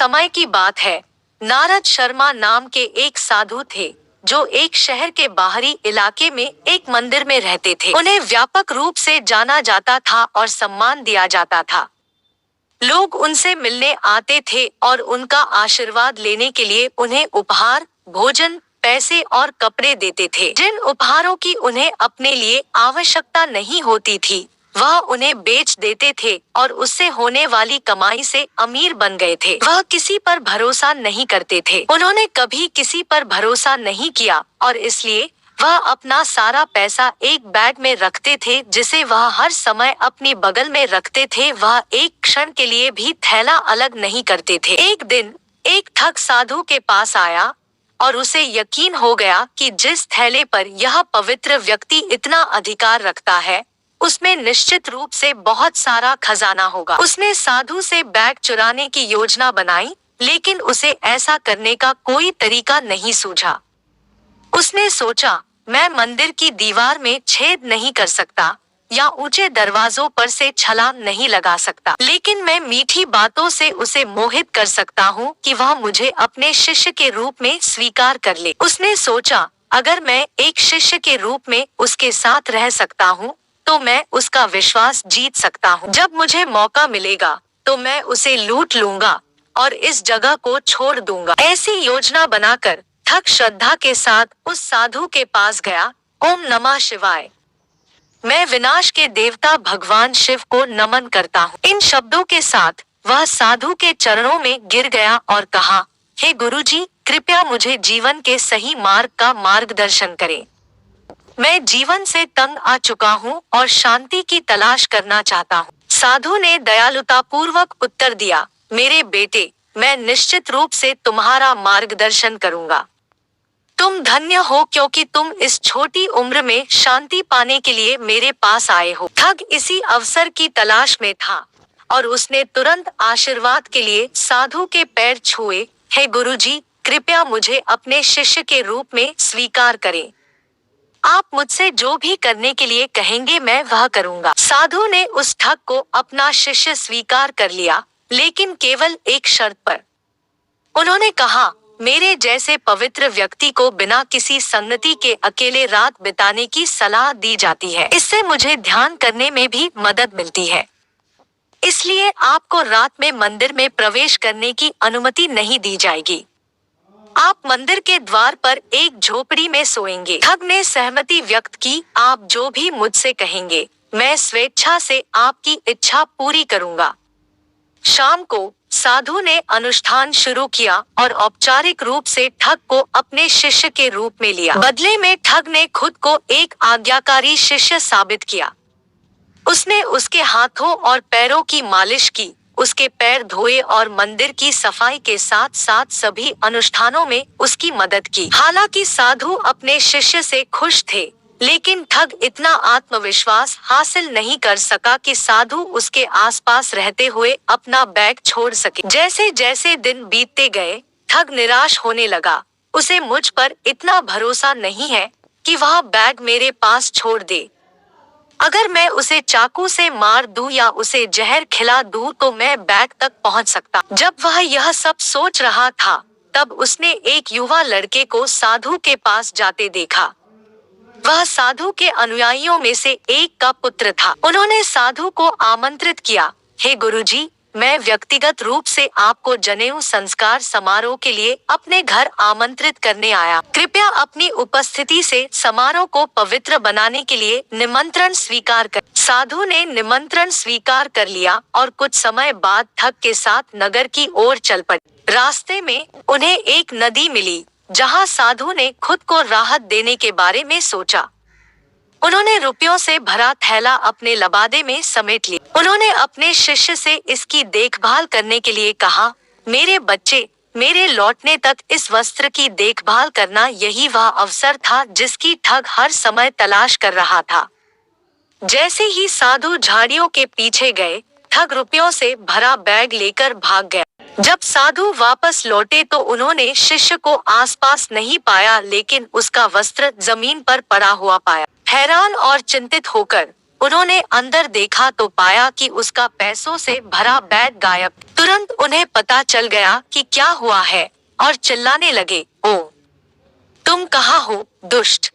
समय की बात है। नारद शर्मा नाम के एक साधु थे जो एक शहर के बाहरी इलाके में एक मंदिर में रहते थे। उन्हें व्यापक रूप से जाना जाता था और सम्मान दिया जाता था। लोग उनसे मिलने आते थे और उनका आशीर्वाद लेने के लिए उन्हें उपहार, भोजन, पैसे और कपड़े देते थे। जिन उपहारों की उन्हें अपने लिए आवश्यकता नहीं होती थी, वह उन्हें बेच देते थे और उससे होने वाली कमाई से अमीर बन गए थे। वह किसी पर भरोसा नहीं करते थे। उन्होंने कभी किसी पर भरोसा नहीं किया और इसलिए वह अपना सारा पैसा एक बैग में रखते थे जिसे वह हर समय अपनी बगल में रखते थे। वह एक क्षण के लिए भी थैला अलग नहीं करते थे। एक दिन एक ठग साधु के पास आया और उसे यकीन हो गया कि जिस थैले पर यह पवित्र व्यक्ति इतना अधिकार रखता है, उसमें निश्चित रूप से बहुत सारा खजाना होगा। उसने साधु से बैग चुराने की योजना बनाई, लेकिन उसे ऐसा करने का कोई तरीका नहीं सूझा। उसने सोचा, मैं मंदिर की दीवार में छेद नहीं कर सकता या ऊंचे दरवाजों पर से छलांग नहीं लगा सकता, लेकिन मैं मीठी बातों से उसे मोहित कर सकता हूँ कि वह मुझे अपने शिष्य के रूप में स्वीकार कर ले। उसने सोचा, अगर मैं एक शिष्य के रूप में उसके साथ रह सकता हूँ तो मैं उसका विश्वास जीत सकता हूँ। जब मुझे मौका मिलेगा तो मैं उसे लूट लूंगा और इस जगह को छोड़ दूंगा। ऐसी योजना बनाकर ठग श्रद्धा के साथ उस साधु के पास गया। ओम नमः शिवाय। मैं विनाश के देवता भगवान शिव को नमन करता हूँ। इन शब्दों के साथ वह साधु के चरणों में गिर गया और कहा, हे गुरुजी, कृपया मुझे जीवन के सही मार्ग का मार्गदर्शन करें। मैं जीवन से तंग आ चुका हूँ और शांति की तलाश करना चाहता हूँ। साधु ने दयालुता पूर्वक उत्तर दिया, मेरे बेटे, मैं निश्चित रूप से तुम्हारा मार्गदर्शन करूंगा। तुम धन्य हो क्योंकि तुम इस छोटी उम्र में शांति पाने के लिए मेरे पास आए हो। ठग इसी अवसर की तलाश में था और उसने तुरंत आशीर्वाद के लिए साधु के पैर छुए। हे गुरुजी, कृपया मुझे अपने शिष्य के रूप में स्वीकार करें। आप मुझसे जो भी करने के लिए कहेंगे मैं वह करूंगा। साधु ने उस ठग को अपना शिष्य स्वीकार कर लिया, लेकिन केवल एक शर्त पर। उन्होंने कहा, मेरे जैसे पवित्र व्यक्ति को बिना किसी संगति के अकेले रात बिताने की सलाह दी जाती है। इससे मुझे ध्यान करने में भी मदद मिलती है। इसलिए आपको रात में मंदिर में प्रवेश करने की अनुमति नहीं दी जाएगी। आप मंदिर के द्वार पर एक झोपड़ी में सोएंगे। ठग ने सहमति व्यक्त की, आप जो भी मुझसे कहेंगे, मैं स्वेच्छा से आपकी इच्छा पूरी करूंगा। शाम को साधु ने अनुष्ठान शुरू किया और औपचारिक रूप से ठग को अपने शिष्य के रूप में लिया। बदले में ठग ने खुद को एक आज्ञाकारी शिष्य साबित किया। उसने उसके हाथों और पैरों की मालिश की, उसके पैर धोए और मंदिर की सफाई के साथ साथ सभी अनुष्ठानों में उसकी मदद की। हालांकि साधु अपने शिष्य से खुश थे, लेकिन ठग इतना आत्मविश्वास हासिल नहीं कर सका कि साधु उसके आसपास रहते हुए अपना बैग छोड़ सके। जैसे जैसे दिन बीतते गए, ठग निराश होने लगा। उसे मुझ पर इतना भरोसा नहीं है कि वह बैग मेरे पास छोड़ दे। अगर मैं उसे चाकू से मार दूं या उसे जहर खिला दूं तो मैं बैग तक पहुंच सकता। जब वह यह सब सोच रहा था, तब उसने एक युवा लड़के को साधु के पास जाते देखा। वह साधु के अनुयायियों में से एक का पुत्र था। उन्होंने साधु को आमंत्रित किया, हे गुरुजी, मैं व्यक्तिगत रूप से आपको जनेऊ संस्कार समारोह के लिए अपने घर आमंत्रित करने आया। कृपया अपनी उपस्थिति से समारोह को पवित्र बनाने के लिए निमंत्रण स्वीकार कर। साधु ने निमंत्रण स्वीकार कर लिया और कुछ समय बाद ठग के साथ नगर की ओर चल पड़े। रास्ते में उन्हें एक नदी मिली, जहां साधु ने खुद को राहत देने के बारे में सोचा। उन्होंने रुपयों से भरा थैला अपने लबादे में समेट लिया। उन्होंने अपने शिष्य से इसकी देखभाल करने के लिए कहा, मेरे बच्चे, मेरे लौटने तक इस वस्त्र की देखभाल करना यही वह अवसर था जिसकी ठग हर समय तलाश कर रहा था। जैसे ही साधु झाड़ियों के पीछे गए, ठग रुपयों से भरा बैग लेकर भाग गया। जब साधु वापस लौटे तो उन्होंने शिष्य को आसपास नहीं पाया, लेकिन उसका वस्त्र जमीन पर पड़ा हुआ पाया। हैरान और चिंतित होकर उन्होंने अंदर देखा तो पाया कि उसका पैसों से भरा बैग गायब। तुरंत उन्हें पता चल गया कि क्या हुआ है और चिल्लाने लगे, ओ, तुम कहाँ हो, दुष्ट?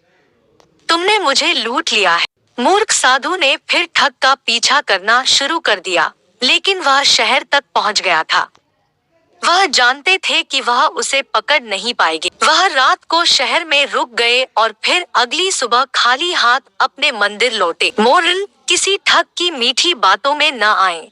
तुमने मुझे लूट लिया है। मूर्ख साधु ने फिर ठग का पीछा करना शुरू कर दिया, लेकिन वह शहर तक पहुंच गया था। वह जानते थे कि वह उसे पकड़ नहीं पाएगी। वह रात को शहर में रुक गए और फिर अगली सुबह खाली हाथ अपने मंदिर लौटे। मोरल: किसी ठग की मीठी बातों में न आए।